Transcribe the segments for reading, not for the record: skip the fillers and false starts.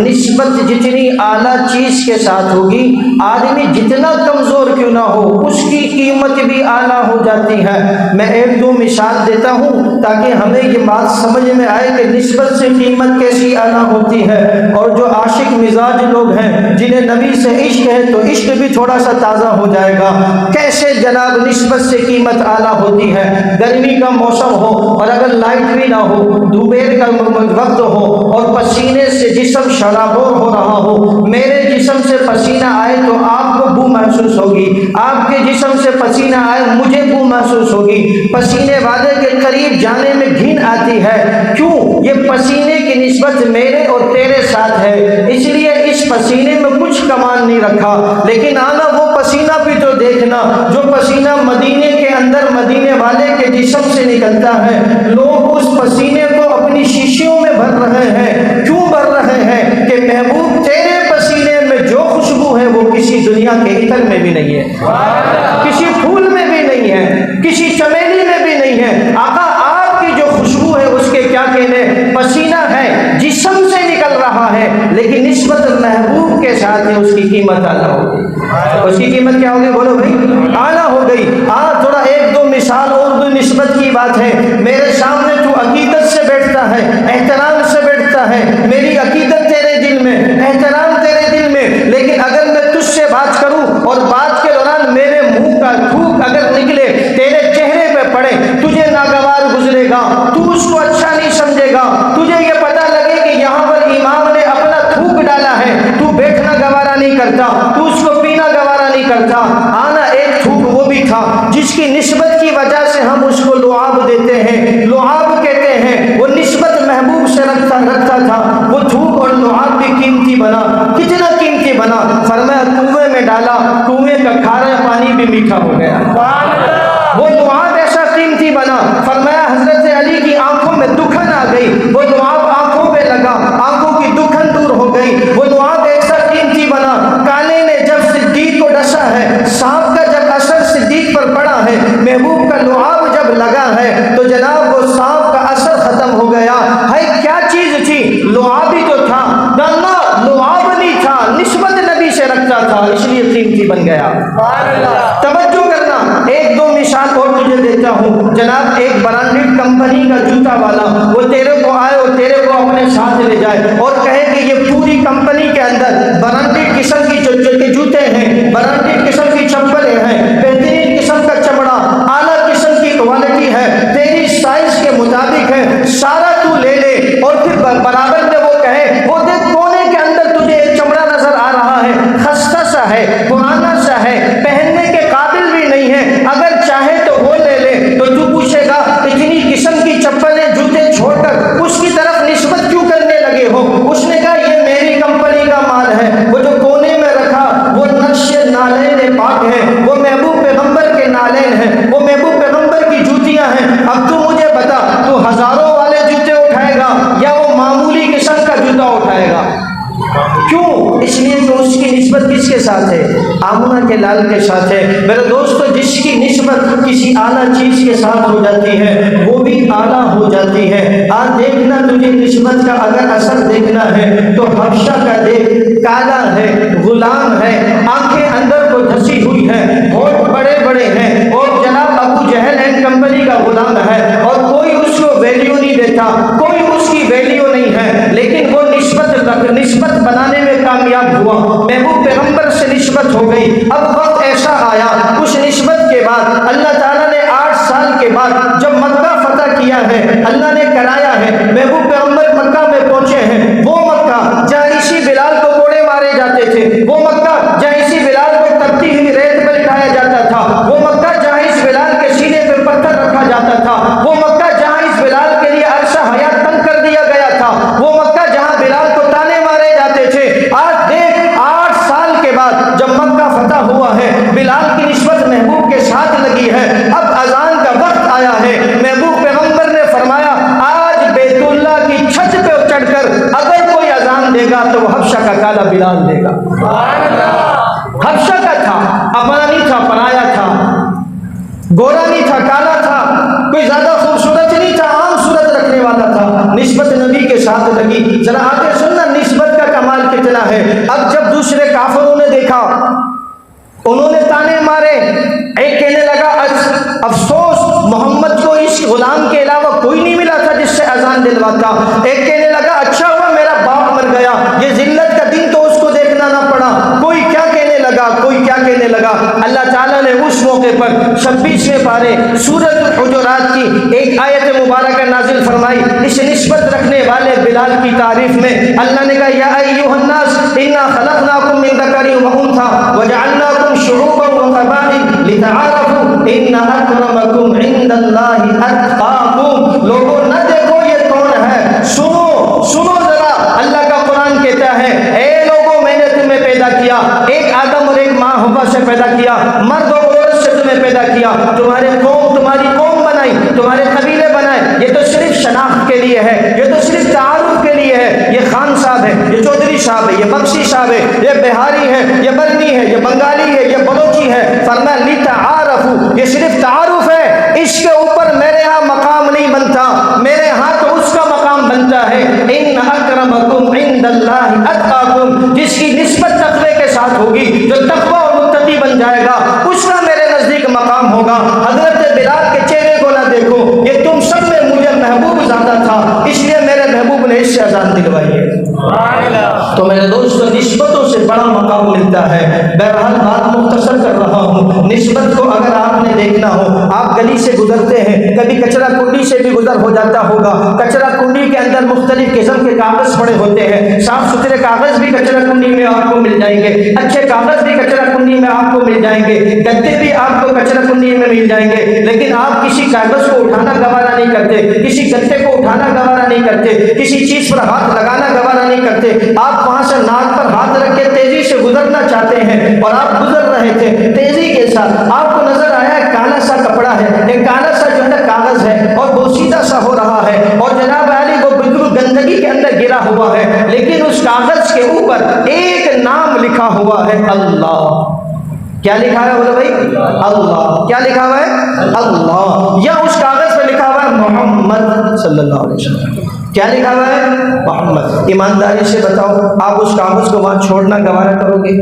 نسبت جتنی اعلیٰ چیز کے ساتھ ہوگی، آدمی جتنا کمزور کیوں نہ ہو اس کی قیمت بھی اعلیٰ ہو جاتی ہے۔ میں ایک دو مثال دیتا ہوں تاکہ ہمیں یہ بات سمجھ میں آئے کہ نسبت سے قیمت کیسی اعلیٰ ہوتی ہے، اور جو عاشق مزاج لوگ ہیں جنہیں نبی سے عشق ہے تو عشق بھی تھوڑا سا تازہ ہو جائے گا۔ کیسے جناب نسبت سے قیمت اعلیٰ ہوتی ہے؟ گرمی کا موسم ہو اور اگر لائٹ بھی نہ ہو، دوپہر کا وقت ہو اور پسینے سے جسم شرابور ہو رہا ہو، میرے جسم سے پسینہ آئے تو آپ کو بو محسوس ہوگی، آپ کے جسم سے پسینہ آئے مجھے بو محسوس ہوگی۔ پسینے والے کے قریب جانے میں گھن آتی ہے، کیوں؟ یہ پسینے کی نسبت میرے اور تیرے ساتھ ہے، اس لیے اس پسینے میں کچھ کمان نہیں رکھا۔ لیکن آنا وہ پسینہ بھی تو دیکھنا جو پسینہ مدینے کے اندر مدینے والے کے جسم سے نکلتا ہے۔ لوگ اس پسینے کو اپنی شیشیوں میں بھر رہے ہیں، کیوں بھر رہے ہیں؟ کہ محبوب تیرے پسینے میں جو خوشبو ہے وہ کسی دنیا کے عطر میں بھی نہیں ہے، کسی پھول میں بھی نہیں ہے، کسی چمیلی میں بھی نہیں ہے۔ آقا آپ کی جو خوشبو ہے اس کے کیا کہنے؟ پسینہ ہے، جسم سے نکل رہا ہے، لیکن نسبت محبوب کے ساتھ ہے، اس کی قیمت اعلیٰ ہوگی۔ اس کی قیمت کیا ہوگی؟ بولو بھائی، اعلیٰ ہو گئی۔ تھوڑا ایک دو مثال اور دو نسبت کی بات ہے۔ میرے سامنے تو عقیدت سے بیٹھتا ہے، احترام سے بیٹھتا ہے، میری عقیدت تیرے دل میں، احترام تیرے دل میں، لیکن اگر میں تجھ سے بات کروں اور بات کے دوران میرے منہ کا تھوک اگر نکلے تیرے چہرے پہ پڑے، تجھے ناگوار گزرے گا، تو اس کو اچھا نہیں سمجھے گا، تجھے یہ پتہ لگے کہ یہاں پر امام نے اپنا تھوک ڈالا ہے، تو بیٹھنا گوارا نہیں کرتا، تو اس کو پینا گوارا نہیں کرتا۔ آنا ایک تھوک وہ بھی تھا جس کی نسبت کی وجہ سے ہم اس کو لعاب دیتے ہیں، لعاب کہتے ہیں، وہ نسبت محبوب سے رکھتا تھا، وہ تھوک اور لعاب بھی قیمتی بنا۔ کتنا قیمتی بنا؟ فرمایا کنویں میں ڈالا، کنویں کا کھارا پانی بھی میٹھا ہو گیا۔ وہ لعاب ایسا قیمتی بنا، فرمایا حضرت علی کی آنکھوں میں دکھن آ گئی، وہ لعاب آنکھوں پہ لگا، آنکھوں کی دکھن دور ہو گئی۔ وہ لعاب ایسا قیمتی بنا، کانے نے جب صدیق کو ڈسا ہے، سانپ کا جب اثر صدیق پر پڑا ہے، محبوب کا لعاب جب لگا ہے تو جناب وہ سانپ کا اثر ختم ہو گیا۔ ہے کیا چیز تھی؟ لعاب ہی تو تھا، نہ لعاب نہیں تھا، نسبت نبی سے رکھتا تھا، اس لیے قیمتی بن گیا۔ توجہ کرنا، ایک دو مثال اور تجھے دیتا ہوں۔ جناب ایک برانڈیڈ کمپنی کا جوتا والا وہ تیرے کو آئے اور تیرے کو اپنے ساتھ لے جائے اور کہے کہ یہ پوری کمپنی کے اندر برانڈیڈ قسم کی جو جوتے ہیں، برانڈیڈ قسم کی چپلیں ہیں، بہترین قسم کا چمڑا، اعلیٰ قسم کی کوالٹی ہے، تیری سائز کے مطابق ہے، سارا تو لے لے، اور پھر برابر میں وہ کہے وہ دیکھ کونے کے اندر تجھے ایک چمڑا نظر آ رہا ہے، خستہ سا ہے، پرانا سا ہے، پہننے کے قابل بھی نہیں ہے، اگر چاہے تو وہ لے لے، تو تو پوچھے گا اتنی قسم کی چپلیں جوتے چھوڑ کر اس کی طرف نسبت کیوں کرنے لگے ہو؟ اس نے کہا یہ میری کمپنی کا مال ہے، وہ جو کونے میں رکھا وہ نقش نالین پاک ہے، وہ محبوب پیغمبر کے نالین ہیں، وہ محبوب پیغمبر کی جوتیاں ہیں۔ اب تو مجھے بتا، تو ہزاروں والے جوتے اٹھائے گا یا وہ معمولی قسم کا جوتا اٹھائے گا؟ کیوں؟ اس لیے کہ اس کی نسبت کس کے ساتھ ہے؟ آمنہ کے لال کے ساتھ ہے۔ میرے دوستو، جس کی نسبت کسی اعلیٰ چیز کے ساتھ ہو جاتی ہے وہ بھی اعلیٰ ہو جاتی ہے۔ آج دیکھنا، تجھے نسبت کا اگر اثر دیکھنا ہے تو حبشہ کا دیکھ، کالا ہے، غلام ہے، آنکھیں اندر کو دھسی ہوئی ہیں، ہونٹ بڑے بڑے ہیں، اور جناب ابو جہل اینڈ کمپنی کا غلام ہے، اور کوئی اس کو ویلیو نہیں دیتا، کوئی اس کی ویلیو نہیں ہے، لیکن وہ نسبت بنانے میں کامیاب ہوا، محبوب پیغمبر سے نسبت ہو گئی۔ اب وقت ایسا آیا، اس نسبت کے بعد اللہ تعالیٰ نے 8 سال کے بعد جب مکہ فتح کیا ہے، اللہ نے کرایا ہے، محبوب پیغمبر مکہ میں پہنچے ہیں، وہ مکہ جہاں اسی بلال کو کوڑے مارے جاتے تھے، وہ مکہ جہاں اسی بلال کو تپتی ہوئی ریت پر لٹایا جاتا تھا، وہ مکہ جہاں اس بلال کے سینے پہ پتھر رکھا جاتا تھا، وہ مکہ جہاں اس بلال کے لیے عرصہ حیات تنگ کر دیا گیا تھا، وہ مکہ جہاں بلال کو تانے مارے جاتے تھے۔ آج دیکھ، 8 سال کے بعد جب مکہ فتح ہوا ہے، بلال کی نسبت محبوب کے ساتھ لگی ہے، اب اذان کا وقت آیا ہے، محبوب پیغمبر نے فرمایا آج بیت اللہ کی چھت پہ چڑھ کر اگر کوئی اذان دے گا تو وہ حبشہ کا کالا بلال دے گا۔ حبشہ کا تھا، اپنا نہیں تھا، پرایا تھا، گورا نہیں تھا، کالا تھا، کوئی زیادہ خوبصورت نہیں تھا، عام صورت رکھنے والا تھا، نسبت نبی کے ساتھ لگی۔ ذرا آگے سننا، نسبت کا کمال دینا ہے۔ اب جب دوسرے کافروں نے دیکھا، انہوں نے تانے مارے، ایک کہنے لگا افسوس محمد کو اس غلام کے علاوہ کوئی نہیں ملا تھا جس سے اذان دلواتا۔ ایک کہنے لگا اچھا ہوا میرا باپ مر گیا، یہ ذلت کا دن تو اس کو دیکھنا نہ پڑا۔ کوئی کیا کہنے لگا، کوئی کیا کہنے لگا۔ اللہ تعالیٰ نے اس موقع پر 26ویں پارے سورۃ الحجرات کی ایک آیت مبارکہ نازل فرمائی۔ اس نسبت رکھنے والے بلال کی تعریف میں اللہ نے کہا یا ایھا الناس انا خلقناکم من ذکر و انثی وجعلناکم شعوبا وقبائل لتعارفوا ان اکرمکم عند اللہ اتقاکم۔ لوگوں نہ دیکھو یہ کون ہے، سنو ذرا، اللہ کا قرآن کہتا ہے اے لوگوں میں نے تمہیں پیدا کیا، ایک آدم اور ایک ماں حوا سے پیدا کیا، مرد اور عورت سے تمہیں پیدا کیا، تمہاری قوم بنائی، تمہارے قبیلے بنائے۔ یہ تو صرف شناخت کے لیے ہے، یہ تو صرف تعارف کے لیے ہے۔ یہ خان صاحب ہے، یہ چودھری صاحب ہے، یہ بخشی صاحب ہے، یہ بہاری ہے، یہ برنی ہے، یہ بنگالی ہے، یہ بلوچی ہے۔ فرمایا لتعارفوا، یہ صرف تعارف ہے، اس کے اوپر میرے ہاں مقام نہیں بنتا، میرے ہاں تو اس کا مقام بنتا ہے ان اکرمکم عند اللہ اتقاکم۔ جس کی نسبت تقوی کے ساتھ ہوگی، جو تقوی اور متقی بن جائے گا، اس کا میرے نزدیک مقام ہوگا۔ حضرت بلال کے چہرے کو نہ دیکھو، یہ تم سب میں مجھے محبوب زیادہ تھا، اس لیے میرے محبوب نے اس سے اذان دلوائی ہے۔ تو میرے دوستوں نسبتوں سے بڑا مقام ملتا ہے۔ بہرحال بات مختصر کر رہا ہوں، نسبت کو اگر آپ نے دیکھنا ہو، آپ گلی سے گزرتے ہیں، کبھی کچرا کنڈی سے بھی گزر ہو جاتا ہوگا، کچرا کنڈی کے اندر مختلف قسم کے کاغذ پڑے ہوتے ہیں، صاف ستھرے کاغذ بھی کچرا کنڈی میں آپ کو مل جائیں گے، اچھے کاغذ بھی کچرا کنڈی میں آپ کو مل جائیں گے، گدے بھی آپ کو کچرا کنڈی میں مل جائیں گے، لیکن آپ کسی کاغذ کو اٹھانا گوارا نہیں کرتے، کسی گدے کو اٹھانا گوارا نہیں کرتے، کسی چیز پر ہاتھ لگانا گوارا نہیں کرتے۔ آپ وہاں سے ناک پر ہاتھ رکھ کے تیزی سے گزرنا چاہتے ہیں، اور آپ گزر رہے تھے تیزی کے ساتھ، آپ کو نظر آیا ایک کالا سا کپڑا ہے، ایک کالا سا جو ہے نا کاغذ ہے، اور بوسیدہ سا ہو رہا ہے، اور جناب علی وہ بالکل گندگی کے اندر گرا ہوا ہے، لیکن اس کاغذ کے اوپر ایک نام لکھا ہوا ہے، اللہ۔ کیا لکھا ہے بولو بھائی؟ اللہ۔ کیا لکھا ہوا ہے؟ اللہ۔ یا اس کاغذ پہ لکھا ہوا ہے محمد صلی اللہ علیہ وسلم۔ کیا لکھا ہوا ہے؟ محمد۔ ایمانداری سے بتاؤ، آپ اس کاغذ کو وہاں چھوڑنا گوارا کرو گے؟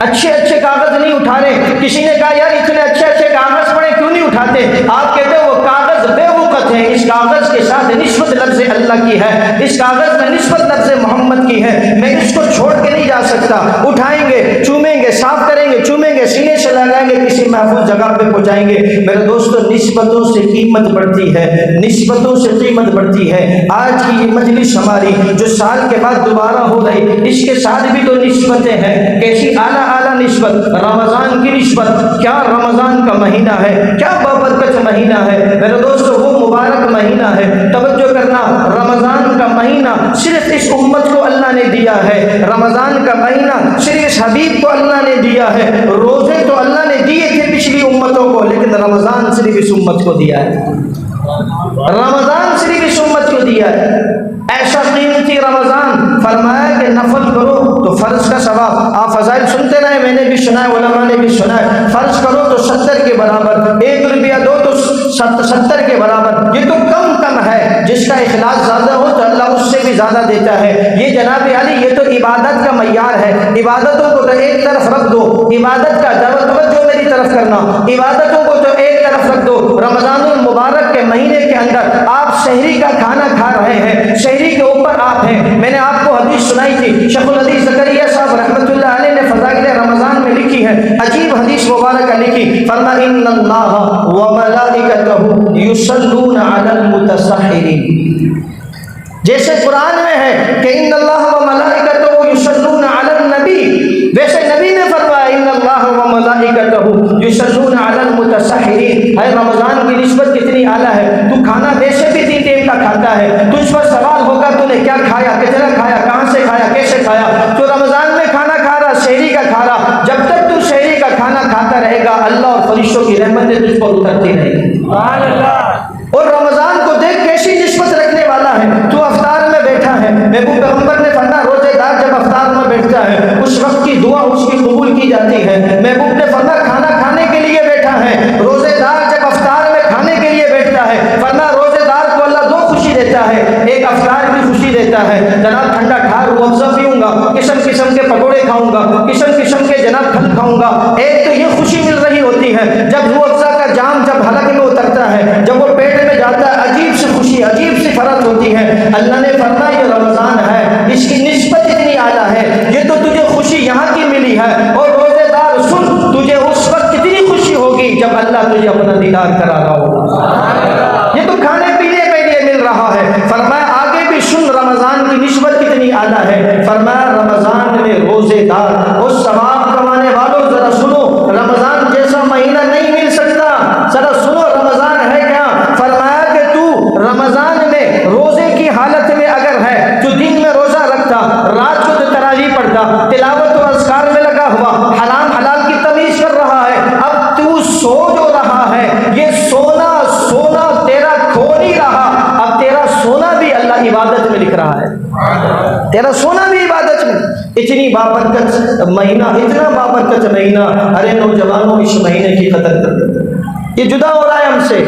اچھے اچھے کاغذ نہیں اٹھا رہے، کسی نے کہا یار اتنے اچھے اچھے کاغذ پڑے کیوں نہیں اٹھاتے؟ آپ کہتے ہو وہ کاغذ بے وقت ہے، اس کاغذ کے ساتھ نسبت لفظ اللہ کی ہے، اس کاغذ میں نسبت لفظ محمد کی ہے، میں اس کو چھوڑ کے نہیں جا سکتا۔ اٹھائیں گے، چومیں گے، صاف کریں گے، چومیں گے، سینے سے لگائیں گے، کسی محفوظ جگہ پہ پہنچائیں گے۔ میرے دوستو نسبتوں سے قیمت بڑھتی ہے، نسبتوں سے قیمت بڑھتی ہے۔ آج کی یہ مجلس ہماری جو سال کے بعد دوبارہ ہو رہی، اس کے ساتھ بھی تو نسبتیں ہیں، کیسی اعلیٰ اعلیٰ نسبت، رمضان کی نسبت۔ کیا رمضان کا مہینہ ہے، کیا بابرکت مہینہ ہے میرے دوستو، وہ مبارک مہینہ ہے۔ توجہ کرنا، رمضان کا مہینہ صرف اس امت کو اللہ نے دیا ہے، رمضان کا مہینہ صرف اس حبیب کو اللہ نے دیا ہے۔ روزے تو اللہ نے دیے تھے پچھلی امتوں کو، لیکن رمضان صرف اس امت کو دیا ہے، رمضان صرف اس امت کو دیا ہے۔ ایسا قیمتی رمضان، فرمایا کہ نفل کرو تو فرض کا ثواب، آپ فضائل سنتے رہے، میں نے بھی سنا ہے، علماء نے بھی سنا ہے، فرض کرو تو 70 کے برابر، 1 روپیہ دو تو 70 کے برابر، یہ تو کم ہے، جس کا اخلاص زیادہ ہو تو اللہ اس سے بھی زیادہ دیتا ہے۔ یہ جناب علی یہ تو عبادت کا معیار ہے، عبادتوں کو تو ایک طرف رکھ دو، عبادت کا توجہ میری طرف کرنا، عبادتوں کو تو ایک طرف رکھ دو۔ رمضان المبارک کے مہینے کے اندر آپ سحری کا کھانا کھا رہے ہیں، سحری کے اوپر آپ ہیں، میں نے آپ کو حدیث سنائی تھی، شیخ الحدیث زکریا صاحب رحمۃ اللہ علیہ نے فضائل رمضان میں لکھی ہے، عجیب حدیث مبارکہ لکھی، فرمایا ان اللہ وملائکتہ یصلون علی المتسحرین، جیسے قرآن میں ہے کہ ان اللہ وملائکتہ یصلون علی النبی، ویسے نبی نے فرمایا ان اللہ وملائکتہ یصلون علی المتسحرین۔ ہے رمضان کی نسبت کتنی اعلیٰ ہے، تو کھانا ویسے بھی 3 ٹائم کا کھاتا ہے، تجھ پر سوال ہوگا تو نے کیا کھایا، کتنا کھایا، کہاں سے کھایا، کیسے کھایا، تو رمضان میں کھانا کھا رہا، سحری کا کھا رہا، جب تک تو سحری کا کھانا کھاتا رہے گا اللہ اور فرشتوں کی رحمتیں تجھ پر اترتی رہے گی۔ سبحان اللہ۔ اور رمضان کو دیکھ کیسی نسبت رکھنے والا ہے، تو افطار میں بیٹھا ہے، محبوب پیغمبر نے فرمایا روزے دار جب افطار میں بیٹھتا ہے اس وقت کی دعا اس کی قبول کی جاتی ہے۔ محبوب نے فرمایا کھانا کھانے کے لیے بیٹھا ہے، روزے دار جب افطار میں کھانے کے لیے بیٹھتا ہے، فرمایا روزے دار کو اللہ 2 خوشی دیتا ہے، ایک افطار کی خوشی دیتا ہے، جناب ٹھنڈا ٹھار روح افزا پیوں گا، قسم قسم کے پکوڑے کھاؤں گا، قسم قسم کے جناب پھل کھاؤں گا۔ ایک تو یہ خوشی مل رہی ہوتی ہے جب روح افزا کا جام جب حلق میں اترتا ہے، جب وہ پیٹ میں جاتا ہے، عجیب سی خوشی، عجیب سی فرحت ہوتی ہے۔ اللہ نے فرمایا یہ رمضان ہے، اس کی نسبت اتنی اعلیٰ ہے، یہ تو تجھے خوشی یہاں کی ملی ہے، اور روزے دار سن، تجھے اس وقت کتنی خوشی ہوگی جب اللہ تجھے اپنا دیدار کرا رہا ہوگا۔ یہ تو کھانے پینے کے لیے مل رہا ہے۔ فرمایا آگے بھی سن رمضان کی نسبت کتنی اعلیٰ ہے۔ فرمایا رمضان میں روزے دار اور ثواب کمانے والوں ذرا سنو، رمضان جیسا مہینہ نہیں مل سکتا۔ ذرا سنو رمضان ہے کیا۔ فرمایا کہ تو رمضان میں روزے کی حالت میں اگر ہے، تو دن میں روزہ رکھتا، رات کو تو تراویح پڑھتا، تلاوت و اذکار میں لگا ہوا، حرام حلال کی تمیز کر رہا ہے، اب تو سو جو رہا ہے، یہ سونا تیرا کھو نہیں رہا، اب تیرا سونا بھی اللہ عبادت میں لکھ رہا ہے، تیرا سونا بھی عبادت میں۔ اتنی بابرکت مہینہ، اتنا بابرکت مہینہ، ارے نوجوانوں اس مہینے کی قدر کر۔ یہ جدا ہو رہا ہے ہم سے،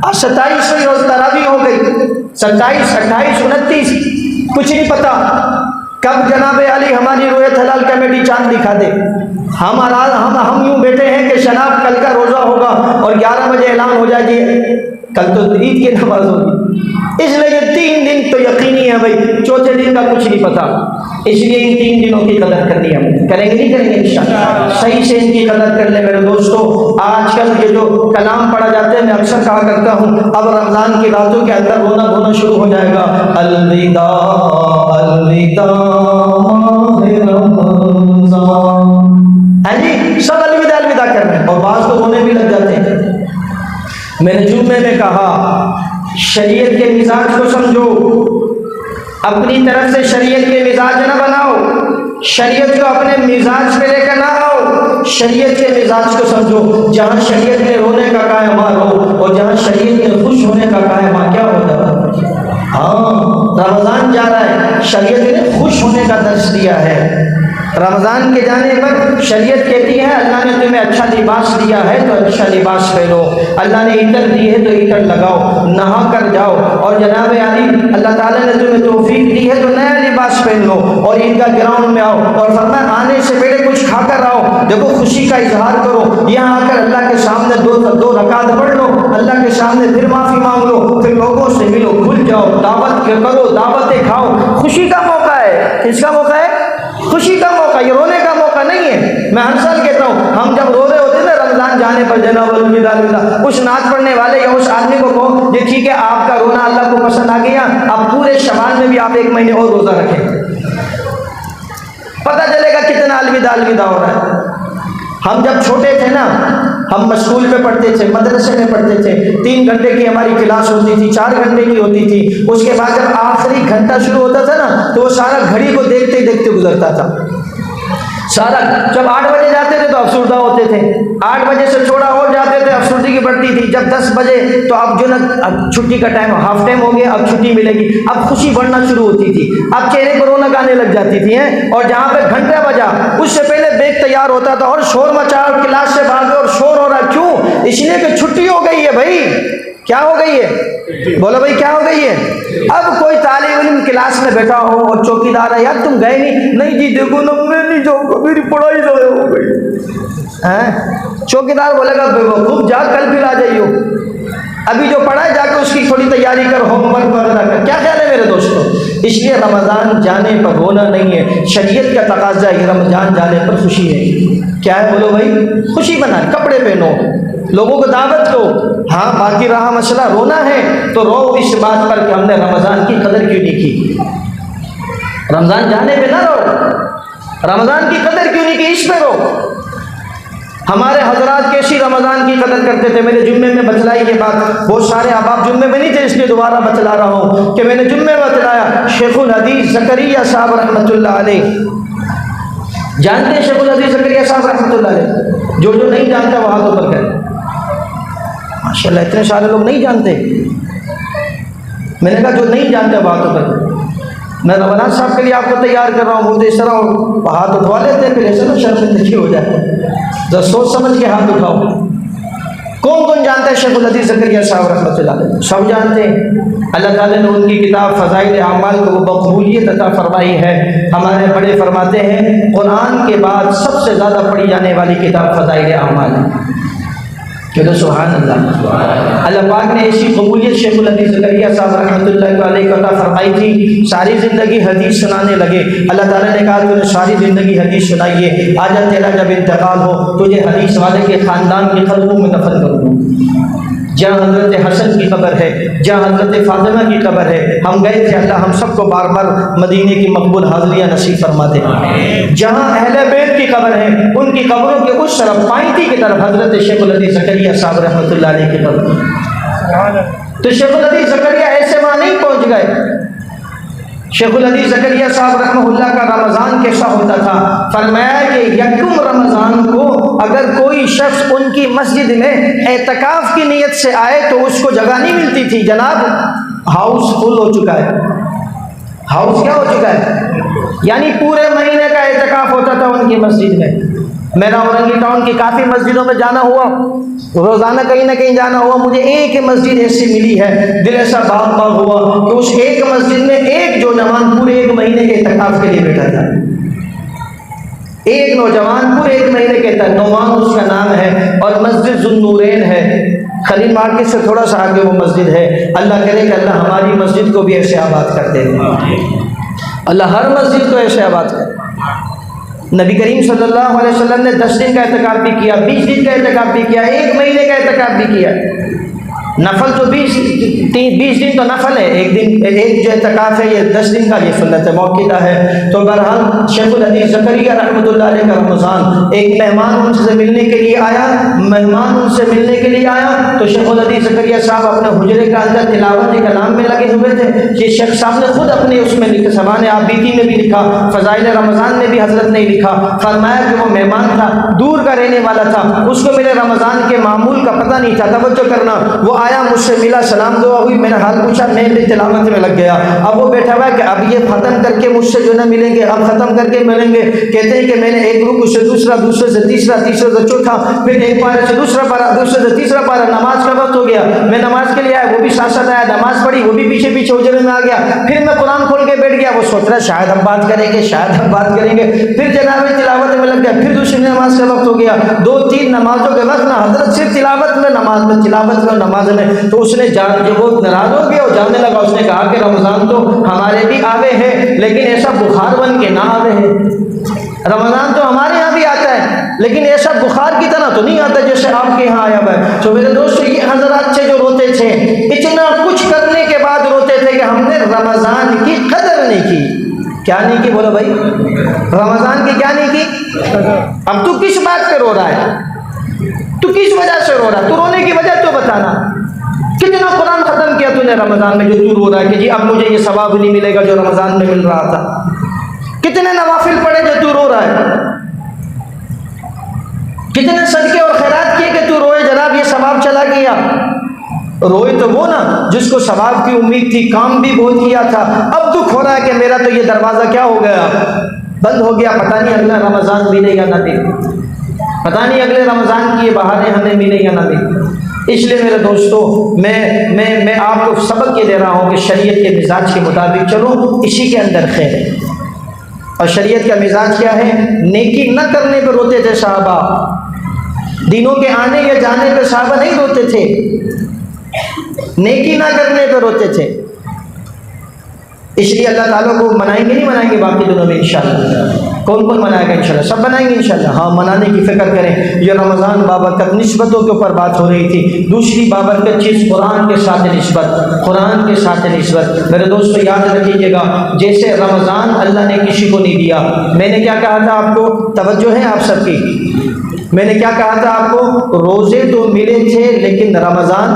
آج 27ویں روز تراویح ہو گئی، 27، 28، 29، کچھ نہیں پتا کب جناب علی ہماری رویت حلال کمیٹی چاند دکھا دے۔ ہم یوں بیٹھے ہیں کہ شناب کل کا روزہ ہوگا اور 11 بجے اعلان ہو جائے گی کل تو عید کی نماز ہوگی، اس لیے یہ 3 دن تو یقینی ہے بھائی، چوتھے دن کا کچھ نہیں پتا، اس لیے ان 3 دنوں کی قدر کرنی ہے، ہم کریں گے نہیں کریں گے انشاءاللہ، صحیح سے ان کی قدر کر لیں میرے دوستو۔ آج کل یہ جو کلام پڑھا جاتے ہیں، میں اکثر کہا کرتا ہوں اب رمضان کی راتوں کے اندر رونا دھونا شروع ہو جائے گا، الوداع الوداع رمضان، ہاں جی سب الوداع الوداع کر رہے ہیں، اور بعض کو رونے بھی لگ جاتے ہیں۔ میں نے جمعے میں کہا شریعت کے مزاج کو سمجھو، اپنی طرف سے شریعت کے مزاج نہ بناؤ، شریعت کو اپنے مزاج پہ لے کر نہ آؤ، شریعت کے مزاج کو سمجھو۔ جہاں شریعت میں رونے کا کہا ہے وہاں رو، اور جہاں شریعت میں خوش ہونے کا کہا ہے وہاں کیا ہو جاتا۔ ہاں رمضان جا رہا ہے، شریعت نے خوش ہونے کا درس دیا ہے۔ رمضان کے جانے پر شریعت کہتی ہے اللہ نے تمہیں اچھا لباس دیا ہے تو اچھا لباس پہنو، اللہ نے عطر دی ہے تو عطر لگاؤ، نہا کر جاؤ، اور جناب علی اللہ تعالیٰ نے تمہیں توفیق دی ہے تو نیا لباس پہن لو، اور عیدگاہ گراؤنڈ میں آؤ، اور فرمایا آنے سے پہلے کچھ کھا کر آؤ، دیکھو خوشی کا اظہار کرو، یہاں آ کر اللہ کے سامنے دو رکعت پڑھ لو، اللہ کے سامنے پھر معافی مانگ لو، پھر لوگوں سے ملو، کھل جاؤ، دعوت کرو، دعوتیں کھاؤ، خوشی کا موقع ہے۔ کس کا موقع ہے؟ خوشی کا موقع، یہ رونے کا موقع نہیں ہے۔ میں ہر سال کہتا ہوں ہم جب رو رہے ہوتے ہیں نا رمضان جانے پر جناب الوداع الوداع، اس نعت پڑھنے والے یا اس آدمی کو کہو یہ ٹھیک ہے آپ کا رونا اللہ کو پسند آ گیا، اب پورے شوال میں بھی آپ 1 مہینے اور روزہ رکھیں، پتہ چلے گا کتنا الوداع الوداع ہو رہا ہے۔ ہم جب چھوٹے تھے نا، ہم اسکول میں پڑھتے تھے، مدرسے میں پڑھتے تھے، 3 گھنٹے کی ہماری کلاس ہوتی تھی، 4 گھنٹے کی ہوتی تھی، اس کے بعد جب آخری گھنٹہ شروع ہوتا تھا نا تو وہ سارا گھڑی کو دیکھتے دیکھتے گزرتا تھا سارا۔ جب 8 بجے جاتے تھے تو افسردہ ہوتے تھے، 8 بجے سے تھوڑا اور جاتے تھے افسردگی بڑھتی تھی، جب 10 بجے تو اب جو نا اب چھٹی کا ٹائم ہاف ٹائم ہو گیا، اب چھٹی ملے گی، اب خوشی بڑھنا شروع ہوتی تھی، اب چہرے پر رونق آنے لگ جاتی تھی ہیں، اور جہاں پہ گھنٹہ بجا اس سے پہلے بیگ تیار ہوتا تھا اور شور مچا اور کلاس سے بھاگے اور شور ہو رہا، کیوں؟ اس لیے کہ چھٹی ہو گئی ہے بھائی۔ کیا ہو گئی ہے؟ بولو بھائی کیا ہو گئی ہے؟ اب کوئی طالب علم کلاس میں بیٹھا ہو اور چوکیدار ہے، یار تم گئے نہیں جی دیکھو نا میں نہیں جاؤں گا، میری پڑھائی ضائع ہو گئی۔ چوکیدار بولے گا خوب جا کل پھر آ جائیو، ابھی جو پڑھا ہے جا کے اس کی تھوڑی تیاری کر، ہوم ورک وغیرہ کر۔ کیا خیال ہے میرے دوستوں؟ اس لیے رمضان جانے پر رونا نہیں ہے، شریعت کا تقاضا ہے رمضان جانے پر خوشی ہے۔ کیا ہے بولو بھائی؟ خوشی بنا، کپڑے پہنو، لوگوں کو دعوت دو۔ ہاں باقی رہا مسئلہ رونا ہے تو رو اس بات پر کہ ہم نے رمضان کی قدر کیوں نہیں کی، رمضان جانے پہ نہ رو، رمضان کی قدر کیوں نہیں کی اس پہ رو۔ ہمارے حضرات کیسی رمضان کی قدر کرتے تھے۔ میں نے جمعے میں بتلائی یہ بات، بہت سارے احباب جمعے میں نہیں تھے اس لیے دوبارہ بتلا رہا ہوں کہ میں نے جمعے میں بتلایا۔ شیخ الحدیث زکریا صاحب رحمۃ اللہ علیہ، جانتے ہیں شیخ الحدیث زکریا صاحب رحمۃ اللہ علیہ؟ جو نہیں جانتا وہ ہاتھ اوپر کرے، ماشاءاللہ اتنے سارے لوگ نہیں جانتے۔ میں نے کہا جو نہیں جانتے وہ ہاتھ اوپر کرے۔ میں رمضان صاحب کے لیے آپ کو تیار کر رہا ہوں، بولتے اس طرح ہاتھ اٹھوا لیتے ہیں پھر ایسا نا شرمندگی ہو جائے، ذرا سوچ سمجھ کے ہاتھ اٹھاؤ۔ کون کون جانتا ہے شیخ الحدیث زکریا صاحب رحمۃ اللہ علیہ؟ سب جانتے ہیں۔ اللہ تعالیٰ نے ان کی کتاب فضائل اعمال کو بقبولیت عطا فرمائی ہے۔ ہمارے بڑے فرماتے ہیں قرآن کے بعد سب سے زیادہ پڑھی جانے والی کتاب فضائل اعمال ہے۔ چلو سبحان اللہ۔ اللہ پاک نے ایسی قبولیت شیخ الحدیث زکریا صاحب رحمۃ اللہ علیہ کو عطا فرمائی تھی، ساری زندگی حدیث سنانے لگے۔ اللہ تعالیٰ نے کہا تو نے ساری زندگی حدیث سنائی ہے، آجا تیرا جب انتقال ہو تجھے حدیث والے کے خاندان کی قبروں میں دفن کروں گا۔ جہاں حضرت حسن کی قبر ہے، جہاں حضرت فاطمہ کی قبر ہے، ہم گئے تھے، اللہ ہم سب کو بار بار مدینے کی مقبول حاضریاں نصیب فرما دے۔ جہاں اہل بیت کی قبر ہے، ان کی قبروں کے اس طرف پائنتی کی طرف حضرت شیخ الحدیث زکریا صاحب رحمۃ اللہ علیہ کی قبر۔ تو شیخ الحدیث زکریا ایسے وہاں نہیں پہنچ گئے۔ شیخ الحدیث زکریا صاحب رحمہ اللہ کا رمضان کیسا ہوتا تھا؟ فرمایا کہ یکم رمضان کو اگر کوئی شخص ان کی مسجد میں اعتکاف کی نیت سے آئے تو اس کو جگہ نہیں ملتی تھی، جناب ہاؤس فل ہو چکا ہے۔ ہاؤس کیا ہو چکا ہے؟ یعنی پورے مہینے کا اعتکاف ہوتا تھا ان کی مسجد میں۔ میرا اورنگی ٹاؤن کی کافی مسجدوں میں جانا ہوا، روزانہ کہیں نہ کہیں جانا ہوا، مجھے ایک مسجد ایسی ملی ہے، دل ایسا باغ باغ ہوا کہ اس ایک مسجد میں ایک نوجوان پورے ایک مہینے کے اعتکاف کے لیے بیٹھا تھا۔ ایک نوجوان پورے ایک مہینے کے اعتکاف، نعمان اس کا نام ہے، اور مسجد ذو النورین ہے، خلیل مارکیٹ سے تھوڑا سا آگے وہ مسجد ہے۔ اللہ کرے کہ اللہ ہماری مسجد کو بھی ایسے آباد کر دے، اللہ ہر مسجد کو ایسے آباد کر۔ نبی کریم صلی اللہ علیہ وسلم نے 10 دن کا اعتکاف بھی کیا، 20 دن کا اعتکاف بھی کیا، ایک مہینے کا اعتکاف بھی کیا۔ نفل تو 20 دن تو نفل ہے، ایک جو اعتکاف ہے یہ 10 دن کا، یہ سنت موقعہ ہے۔ تو بہرحال شیخ الحدیث زکریا رحمۃ اللہ علیہ کا رمضان، ایک مہمان ان سے ملنے کے لیے آیا، تو شیخ الحدیث زکریا صاحب اپنے حجرے کا اندر تلاوت کلام میں لگے ہوئے تھے۔ یہ شیخ صاحب نے خود اپنے اس میں لکھا، سبحان آبیتی میں بھی لکھا، فضائل رمضان میں بھی حضرت نے لکھا، فرمایا کہ وہ مہمان تھا، دور کا رہنے والا تھا، اس کو میرے رمضان کے معمول کا پتہ نہیں تھا، توجہ کرنا، وہ آیا مجھ سے ملا، سلام دعا ہوئی، میں نے حال پوچھا، میں بھی تلاوت میں لگ گیا۔ اب وہ بیٹھا ہوا ہے کہ اب یہ ختم کر کے مجھ سے جو نہ ملیں گے، اب ختم کر کے ملیں گے۔ کہتے ہیں کہ میں نے ایک رکوع سے دوسرا، دوسرے سے تیسرا، تیسرے سے چوتھا، پھر ایک پارے سے دوسرا پارا، دوسرے سے تیسرا پارا، نماز کا وقت ہو گیا، میں نماز کے لیے آیا، وہ بھی ساتھ ساتھ آیا، نماز پڑھی، وہ بھی پیچھے پیچھے حجرے میں آ گیا، پھر میں قرآن کھول کے بیٹھ گیا، وہ سوچ رہا شاید ہم بات کریں گے، شاید ہم بات کریں گے، پھر جناب تلاوت میں لگ گیا، پھر دوسری نماز کا وقت ہو گیا، 2-3 نمازوں کے وقت نہ حضرت صرف تلاوت میں، نماز میں، تلاوت میں، نماز میں۔ تو اس نے جب وہ ناراض ہو گیا اور جاننے لگا، اس نے کہا کہ رمضان تو ہمارے بھی آوے ہیں، لیکن ایسا بخار بن کے نہ آوے ہے۔ رمضان تو ہمارے یہاں بھی آتا ہے، لیکن ایسا بخار کی طرح تو نہیں آتا جیسے آپ کے یہاں آیا ہوا ہے۔ تو میرے دوست یہ حضرات تھے جو روتے تھے، اتنا کچھ کرنے کے بعد روتے تھے کہ ہم نے رمضان کی قدر نہیں کی۔ کیا نہیں کی؟ بولو بھائی، رمضان کی کیا نہیں کی؟ اب تو کس بات پہ رو رہا ہے؟ تو کس وجہ سے رو رہا ہے؟ تو رونے کی وجہ تو بتانا۔ کتنا قرآن ختم کیا تو نے رمضان میں جو تو رو رہا ہے کہ جی اب مجھے یہ ثواب نہیں ملے گا جو رمضان میں مل رہا تھا؟ کتنے نوافل پڑھے جو تو رو رہا ہے؟ کتنے صدقے اور خیرات کیے کہ تو روئے جناب یہ ثواب چلا گیا؟ روئے تو وہ نا جس کو ثواب کی امید تھی، کام بھی بہت کیا تھا، اب دکھ ہو رہا ہے کہ میرا تو یہ دروازہ کیا ہو گیا، بند ہو گیا، پتہ نہیں اگلا رمضان ملے یا نہ ملے، پتہ نہیں اگلے رمضان کی یہ بہاریں ہمیں ملے یا نہ ملے۔ اس لیے میرے دوستو میں آپ کو سبق یہ دے رہا ہوں کہ شریعت کے مزاج کے مطابق چلو، اسی کے اندر خیر ہے۔ اور شریعت کا مزاج کیا ہے؟ نیکی نہ کرنے پہ روتے تھے صحابہ، دینوں کے آنے یا جانے پہ صحابہ نہیں روتے تھے، نیکی نہ کرنے پہ روتے تھے۔ اس لیے اللہ تعالیٰ کو منائیں گے، نہیں منائیں گے باقی دنوں میں انشاءاللہ؟ کون کون منائے گا انشاءاللہ؟ سب منائیں گے انشاءاللہ۔ ہاں منانے کی فکر کریں۔ یہ رمضان بابرکت نسبتوں کے اوپر بات ہو رہی تھی، دوسری بابرکت چیز قرآن کے ساتھ نسبت، قرآن کے ساتھ نسبت۔ میرے دوستو یاد رکھیے گا، جیسے رمضان اللہ نے کسی کو نہیں دیا، میں نے کیا کہا تھا آپ کو؟ توجہ ہے آپ سب کی؟ میں نے کیا کہا تھا آپ کو؟ روزے تو ملے تھے لیکن رمضان،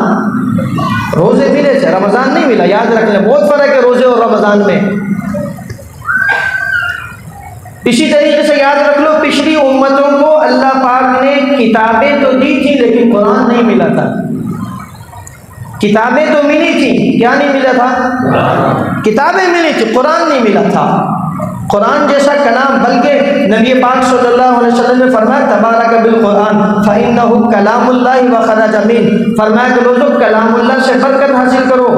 روزے ملے تھے رمضان نہیں ملا، یاد رکھ لیں، بہت فرق ہے روزے اور رمضان میں۔ اسی طریقے سے یاد رکھ لو، پچھلی امتوں کو اللہ پاک نے کتابیں تو دی تھی لیکن قرآن نہیں ملا تھا۔ کتابیں تو ملی تھی، کیا نہیں ملا تھا؟ کتابیں ملی تھی، قرآن نہیں ملا تھا۔ قرآن جیسا کلام، بلکہ نبی پاک صلی اللہ علیہ وسلم نے فرمایا تبارک بالقرآن فإنہ کلام اللہ وخرج من، فرمایا کہ لوگوں کلام اللہ سے برکت حاصل کرو،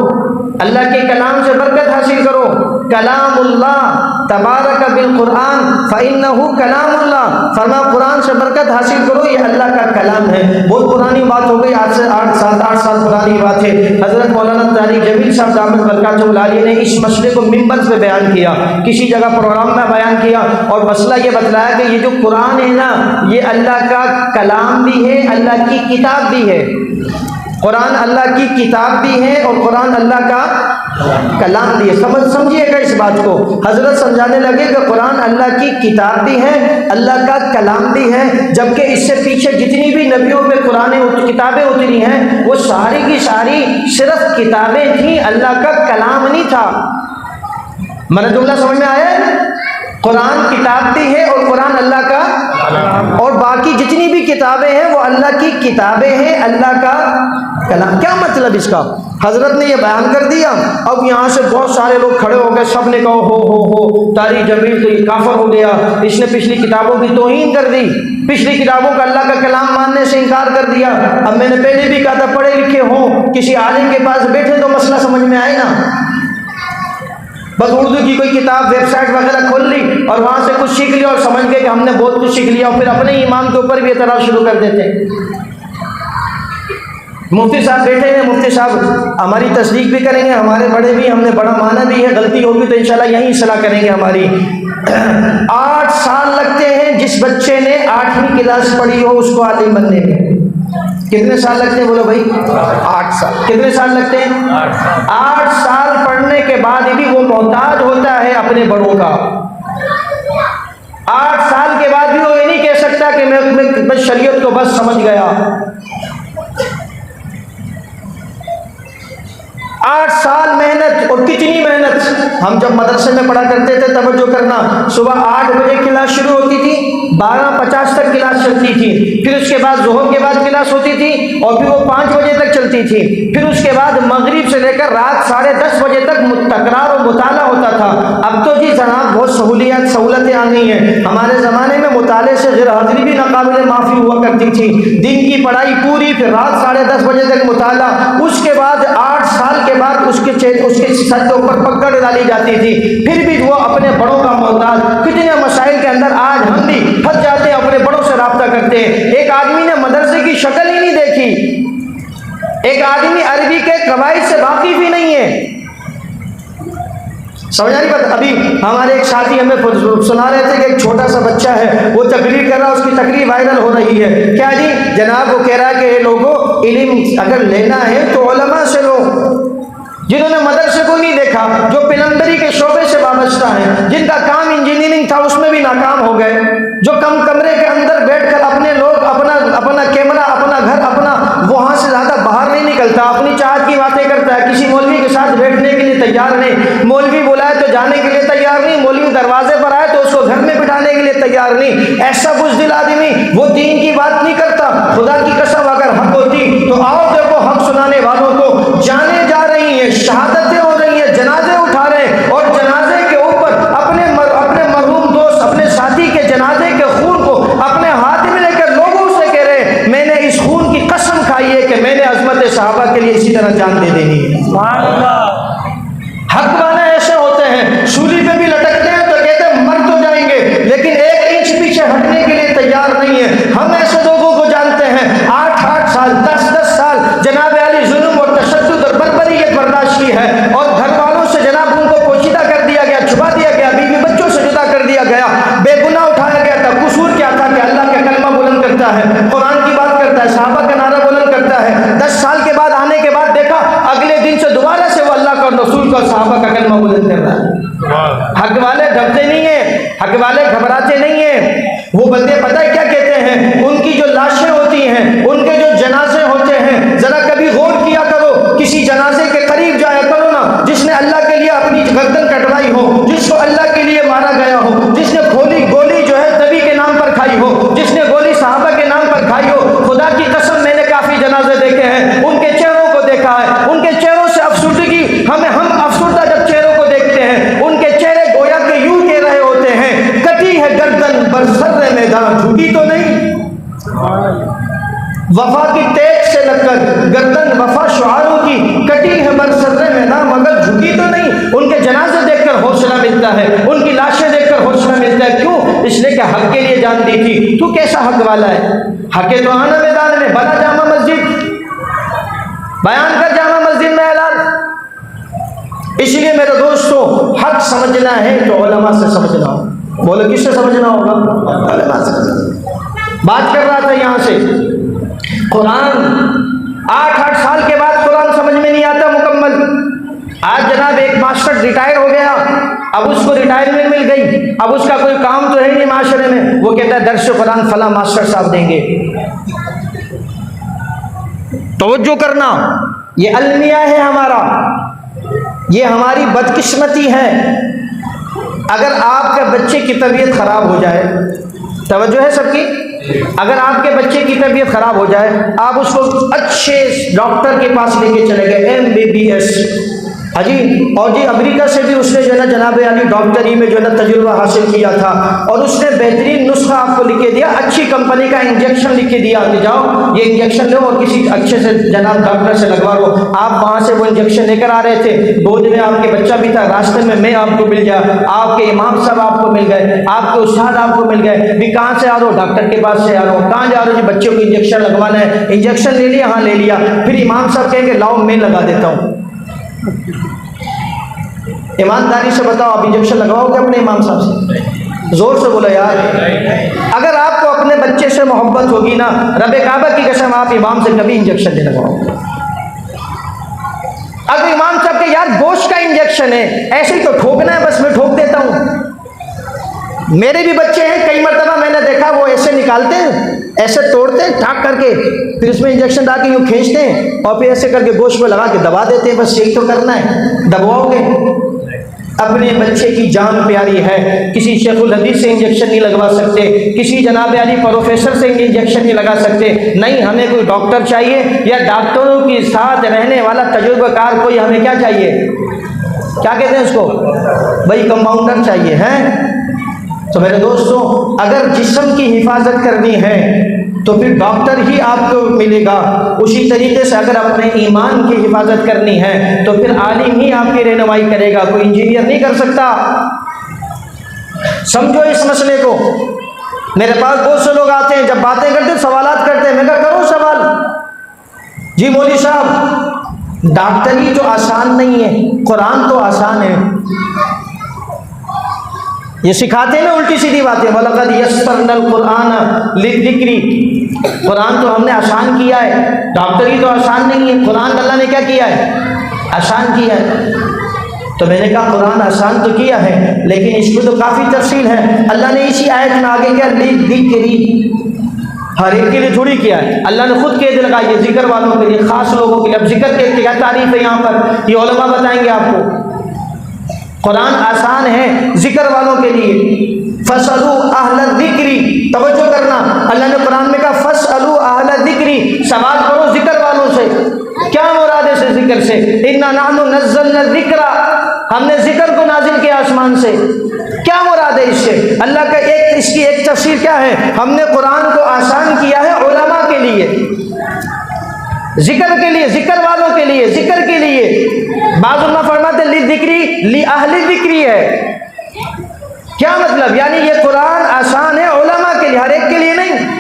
اللہ کے کلام سے برکت حاصل کرو. کلام اللہ تبارک بالقرآن فإنہ کلام اللہ، فرمایا قرآن سے برکت حاصل کرو، یہ اللہ کا کلام ہے. بہت پرانی بات ہو گئی، آج سے 8 سال پرانی بات ہے. حضرت مولانا طارق جمیل صاحب دامت برکاتہ العالیہ نے اس مسئلے کو منبر پہ بیان کیا، کسی جگہ پروگرام میں بیان کیا، اور مسئلہ یہ بتلایا کہ یہ جو قرآن ہے نا، یہ اللہ کا کلام بھی ہے، اللہ کی کتاب بھی ہے. قرآن اللہ کی کتاب بھی ہے اور قرآن اللہ کا کلام بھی ہے. سمجھیے گا اس بات کو. حضرت سمجھانے لگے کہ قرآن اللہ کی کتاب بھی ہے، اللہ کا کلام بھی ہے، جبکہ اس سے پیچھے جتنی بھی نبیوں پہ قرآن کتابیں اتری ہیں وہ ساری کی ساری صرف کتابیں تھیں، اللہ کا کلام نہیں تھا. میرا جملہ سمجھ میں آیا؟ قرآن کتاب بھی ہے اور قرآن اللہ کا، اور باقی جتنی بھی کتابیں ہیں وہ اللہ کی کتابیں ہیں، اللہ کا کلام. کیا مطلب اس کا؟ حضرت نے یہ بیان کر دیا. اب یہاں سے بہت سارے لوگ کھڑے ہو گئے، سب نے کہا ہو طارق جمیل تو یہ کافر ہو گیا، اس نے پچھلی کتابوں کی توہین کر دی، پچھلی کتابوں کا اللہ کا کلام ماننے سے انکار کر دیا. اب میں نے پہلے بھی کہا تھا پڑھے لکھے ہوں، کسی عالم کے پاس بیٹھے تو مسئلہ سمجھ میں آئے نا. بس اردو کی کوئی کتاب ویب سائٹ وغیرہ کھول لی اور وہاں سے کچھ سیکھ لیا اور سمجھ گئے کہ ہم نے بہت کچھ سیکھ لیا، اور پھر اپنے ایمان کے اوپر بھی اعتراض شروع کر دیتے ہیں. مفتی صاحب بیٹھے ہیں، مفتی صاحب ہماری تصدیق بھی کریں گے، ہمارے بڑے بھی، ہم نے بڑا مانا بھی ہے، غلطی ہوگی تو انشاءاللہ یہیں اصلاح کریں گے ہماری. 8 سال لگتے ہیں جس بچے نے 8ویں کلاس پڑھی ہو اس کو عالم بننے میں. کتنے سال لگتے ہیں بولو بھائی؟ 8 سال. کتنے سال لگتے ہیں؟ 8 سال پڑھنے کے بعد بھی وہ محتاج ہوتا ہے اپنے بڑوں کا. 8 سال کے بعد بھی وہ یہ نہیں کہہ سکتا کہ میں شریعت کو بس سمجھ گیا. 8 سال محنت، اور کتنی محنت. ہم جب مدرسے میں پڑھا کرتے تھے توجہ کرنا، صبح 8 بجے کلاس شروع ہوتی تھی، 12:50 تک کلاس چلتی تھی، پھر اس کے بعد ظہر کے بعد کلاس ہوتی تھی اور پھر وہ 5 بجے تک چلتی تھی، پھر اس کے بعد مغرب سے لے کر رات 10:30 بجے تک تکرار اور مطالعہ ہوتا تھا. اب تو جی جناب بہت سہولتیں آ گئی ہیں. ہمارے زمانے میں مطالعے سے غیر حاضری بھی ناقابل معافی ہوا کرتی تھی. دن کی پڑھائی پوری، پھر رات 10:30 بجے تک مطالعہ، اس کے بعد 8 سال کے بعد اس کے سر کے اوپر پکڑ ڈالی جاتی تھی، پھر بھی وہ اپنے بڑوں کا محتاج. کتنے مسائل کے اندر آج ہم بھی پھنس جاتے ہیں، اپنے بڑوں سے رابطہ کرتے ہیں. ایک آدمی نے مدرسے کی شکل ہی نہیں دیکھی، ایک آدمی عربی کے قواعد سے واقف ہی نہیں ہے. سمجھا نہیں پتا؟ ابھی ہمارے ایک ساتھی ہمیں سنا رہے تھے کہ ایک چھوٹا سا بچہ ہے، وہ تقریر کر رہا ہے، اس کی تقریر وائرل ہو رہی ہے. کیا جی جناب؟ وہ کہہ رہا ہے کہ لوگوں علم اگر لینا ہے تو علماء سے لو، جنہوں نے مدرسے کو نہیں دیکھا، جو پلمبری کے شعبے سے وابستہ ہیں، جن کا کام انجینئرنگ تھا اس میں بھی ناکام ہو گئے، جو کم کمرے کے اندر بیٹھ کر اپنے لوگ اپنا کیمرہ، اپنا گھر، اپنا وہاں سے زیادہ باہر نہیں نکلتا، اپنی چاہت کی باتیں کرتا ہے، کسی مولوی کے ساتھ بیٹھنے کے لیے تیار نہیں، مولوی بلائے تو جانے کے لیے تیار نہیں، مولوی دروازے پر آئے تو اس کو گھر میں بٹھانے کے لیے تیار نہیں. ایسا بزدل آدمی وہ دین کی بات نہیں کرتا. خدا کی قسم اگر حق ہوتی تو آؤ دیکھو حق سنانے والوں کو جانے جا رہی ہیں، شہادتیں ہو رہی ہیں، جنازے اٹھا رہے ہیں، اور جنازے کے اوپر اپنے مرحوم دوست، اپنے ساتھی کے جنازے کے خون کو اپنے ہاتھ میں لے کر لوگوں سے کہہ رہے ہیں میں نے اس خون کی قسم کھائی ہے کہ میں نے عظمت صحابہ کے لیے اسی طرح جان دے دینی ہے. سبحان اللہ. حق والے ایسے ہوتے ہیں، سولی پہ بھی لٹکتے ہیں تو کہتے ہیں مر تو جائیں گے لیکن 1 انچ پیچھے ہٹنے کے لیے تیار نہیں ہے. ہم ایسے لوگوں کو جانتے ہیں 8 سال 10 سال جناب علی ظلم اور تشدد اور بربریت برداشت کی ہے، اور گھر والوں سے جناب ان کو پوشیدہ کر دیا گیا، چھپا دیا گیا، بیوی بچوں سے جدا کر دیا گیا، بے گناہ اٹھایا گیا تھا. قصور کیا تھا کہ اللہ کا کلمہ بلند کرتا ہے، قرآن کی بات کرتا ہے، صحابہ کا نعرہ بلند کرتا ہے. 10 سال کے بعد آنے کے بعد دیکھا اگلے دن سے دوبارہ سے وہ اللہ کا رسول کا صحابہ کا کلمہ بلند کر رہا ہے. حق والے ڈرتے نہیں ہیں، حق والے گھبراتے نہیں ہیں. وہ بندے پتہ ہے کیا کہتے ہیں؟ ان کی جو لاشیں ہوتی ہیں، ان کے جو جنازے ہوتے ہیں، ذرا کبھی غور کیا کرو، کسی جنازے کے قریب جایا کرو نا جس نے اللہ کے لیے اپنی گردن کٹوائی ہو، جس کو اللہ کے لیے مارا گیا ہو، جس نے گولی جو ہے نبی کے نام پر کھائی ہو، جس نے گولی صحابہ کے نام پر کھائی ہو. خدا کی قسم میں نے کافی جنازے دیکھے ہیں، ان کے چہروں کو دیکھا ہے، ان کے چہروں سے افسردگی، ہم افسردہ جب چہروں کو دیکھتے ہیں، ان کے چہرے گویا کہ یوں کہہ رہے ہوتے ہیں کٹی ہے گردن جس نے کہ حق کے لیے جان دی تھی، تو کیسا حق والا ہے؟ حق تو آنا میدان میں، بنا جامع مسجد، بیان کر جامع مسجد میں اعلان۔ اس لیے میرے دوستو، حق سمجھنا ہے تو علماء سے سمجھنا ہو۔ بولو کس سے سمجھنا ہوگا؟ علماء سے۔ بات کر رہا تھا یہاں سے قرآن، 8 سال کے بعد قرآن سمجھ میں نہیں آتا مکمل۔ آج جناب ایک ماسٹر ریٹائر ہو گیا، اب اس کو ریٹائرمنٹ مل گئی، اب اس کا کوئی کام تو ہے نہیں معاشرے میں، وہ کہتا ہے درس قرآن فلاں ماسٹر صاحب دیں گے۔ توجہ کرنا، یہ المیہ ہے ہمارا، یہ ہماری بدقسمتی ہے۔ اگر آپ کے بچے کی طبیعت خراب ہو جائے، توجہ ہے سب کی، اگر آپ کے بچے کی طبیعت خراب ہو جائے، آپ اس کو اچھے ڈاکٹر کے پاس لے کے چلے گئے، MBBS، جی، اور جی امریکہ سے بھی اس نے جو ہے نا جناب علی ڈاکٹری میں جو ہے نا تجربہ حاصل کیا تھا، اور اس نے بہترین نسخہ آپ کو لکھ کے دیا، اچھی کمپنی کا انجیکشن لکھ کے دیا کہ جاؤ یہ انجیکشن لو اور کسی اچھے سے جناب ڈاکٹر سے لگوا لو۔ آپ وہاں سے وہ انجیکشن لے کر آ رہے تھے، گود میں آپ کے بچہ بھی تھا، راستے میں آپ کو مل گیا، آپ کے امام صاحب آپ کو مل گئے، آپ کے استاد آپ کو مل گئے، بھی کہاں سے آ رہے ہو؟ ڈاکٹر کے پاس سے آ رہا ہوں۔ کہاں جا رہے ہو؟ جی بچے کو انجیکشن لگوانا ہے۔ انجیکشن لے لیا؟ ہاں لے لیا۔ پھر امام صاحب کہیں گے لاؤ میں لگا دیتا ہوں۔ ایمانداری سے بتاؤ، آپ انجیکشن لگواؤ گے اپنے امام صاحب سے؟ زور سے بولو یار۔ اگر آپ کو اپنے بچے سے محبت ہوگی نا، رب کعبہ کی قسم آپ امام سے کبھی انجیکشن نہیں لگواؤ گے۔ اگر امام صاحب کے یار گوشت کا انجیکشن ہے، ایسے ہی تو ٹھوکنا ہے، بس میں ٹھوک دیتا ہوں۔ میرے بھی بچے ہیں، کئی مرتبہ میں نے دیکھا وہ ایسے نکالتے ہیں، ایسے توڑتے ہیں ٹھاک کر کے، پھر اس میں انجیکشن ڈال کے یوں کھینچتے ہیں اور پھر ایسے کر کے گوشت میں لگا کے دبا دیتے ہیں۔ بس یہی تو کرنا ہے، دبواؤ گے؟ اپنے بچے کی جان پیاری ہے، کسی شیخ الحدیث سے انجیکشن نہیں لگوا سکتے، کسی جناب علی پروفیسر سے انجیکشن نہیں لگا سکتے، نہیں، ہمیں کوئی ڈاکٹر چاہیے، یا ڈاکٹروں کے ساتھ رہنے والا تجربہ کار کوئی ہمیں کیا چاہیے، کیا کہتے ہیں اس کو بھائی، کمپاؤنڈر چاہیے ہیں۔ تو میرے دوستوں، اگر جسم کی حفاظت کرنی ہے تو پھر ڈاکٹر ہی آپ کو ملے گا، اسی طریقے سے اگر اپنے ایمان کی حفاظت کرنی ہے تو پھر عالم ہی آپ کی رہنمائی کرے گا، کوئی انجینئر نہیں کر سکتا۔ سمجھو اس مسئلے کو۔ میرے پاس بہت سے لوگ آتے ہیں، جب باتیں کرتے ہیں سوالات کرتے ہیں، میں کہا کرو سوال۔ جی مولوی صاحب، ڈاکٹری تو آسان نہیں ہے، قرآن تو آسان ہے۔ یہ سکھاتے ہیں نا الٹی سیدھی باتیں، وَلَقَدْ يَسَّرْنَا الْقُرْآنَ لِلذِّكْرِ، قرآن تو ہم نے آسان کیا ہے، ڈاکٹری تو آسان نہیں ہے، قرآن اللہ نے کیا کیا ہے؟ آسان کیا ہے۔ تو میں نے کہا قرآن آسان تو کیا ہے، لیکن اس میں تو کافی تفصیل ہے۔ اللہ نے اسی آیت میں آگے کیا؟ لِلذِّكْرِ، ہر ایک کے لیے تھوڑی کیا ہے، اللہ نے خود کہہ دیا یہ ذکر والوں کے لیے، خاص لوگوں کے لیے۔ اب ذکر کے کیا تعریف ہے یہاں پر، یہ علماء بتائیں گے آپ کو۔ قرآن آسان ہے ذکر والوں کے لیے، فَاسْأَلُوا أَهْلَ الذِّكْرِ، توجہ کرنا، اللہ نے قرآن میں کہا فَاسْأَلُوا أَهْلَ الذِّكْرِ، سوال کرو ذکر والوں سے۔ کیا مراد ہے اس ذکر سے؟ إِنَّا نَحْنُ نَزَّلْنَا الذِّكْرَ، ہم نے ذکر کو نازل کیا آسمان سے۔ کیا مراد ہے اس سے؟ اللہ کا اس کی ایک تفسیر کیا ہے؟ ہم نے قرآن کو آسان کیا ہے علماء کے لیے، ذکر کے لیے، ذکر والوں کے لیے، ذکر کے لیے۔ بعض علماء فرماتے ہیں لِلذِّكْرِ، لِأَهْلِ الذِّكْرِ ہے۔ کیا مطلب؟ یعنی یہ قرآن آسان ہے علماء کے لیے، ہر ایک کے لیے نہیں۔